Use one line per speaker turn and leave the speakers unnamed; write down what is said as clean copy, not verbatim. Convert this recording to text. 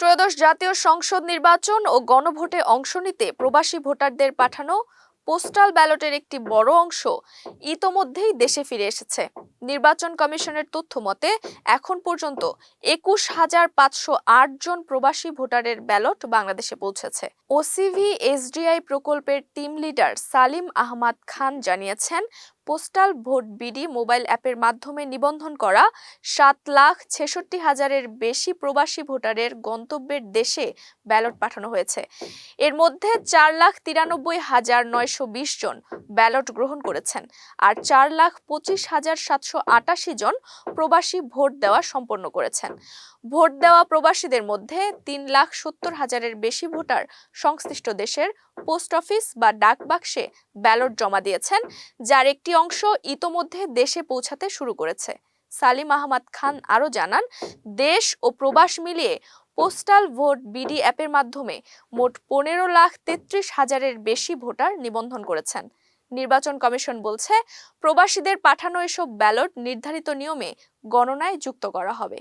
ত্রয়োদশ জাতীয় সংসদ নির্বাচন ও গণভোটে অংশ নিতে প্রবাসী ভোটারদের পাঠানো পোস্টাল ব্যালটের একটি বড় অংশ ইতোমধ্যেই দেশে ফিরে এসেছে। নির্বাচন কমিশনের তথ্য মতে এখন পর্যন্ত ২১,৫০৮ জন প্রবাসী ভোটারের ব্যালট বাংলাদেশে পৌঁছেছে। ওসিভি এসডিআই প্রকল্পের টিম লিডার সালিম আহমাদ খান জানিয়েছেন, পোস্টাল ভোট বিডি মোবাইল অ্যাপের মাধ্যমে নিবন্ধন করা ৭,৬৬,০০০-এর বেশি প্রবাসী ভোটারের গন্তব্যের দেশে ব্যালট পাঠানো হয়েছে। এর মধ্যে ৪,৯৩,৯২০ জন ব্যালট গ্রহণ করেছেন আর ৪,২৫,৭৮৮ জন প্রবাসী ভোট দেওয়া সম্পন্ন করেছেন। ভোট দেওয়া প্রবাসীদের মধ্যে ৩,৭০,০০০-এর বেশি ভোটার সংশ্লিষ্ট দেশের পোস্ট অফিস বা ডাক বাক্সে ব্যালট জমা দিয়েছেন, যার একটি অংশ ইতোমধ্যে দেশে পৌঁছাতে শুরু করেছে। সালিম আহমাদ খান আরও জানান, দেশ ও প্রবাস মিলিয়ে পোস্টাল ভোট বিডি অ্যাপের মাধ্যমে মোট ১৫,৩৩,০০০-এর বেশি ভোটার নিবন্ধন করেছেন। নির্বাচন কমিশন বলছে, প্রবাসীদের পাঠানো এসব ব্যালট নির্ধারিত নিয়মে গণনায় যুক্ত করা হবে।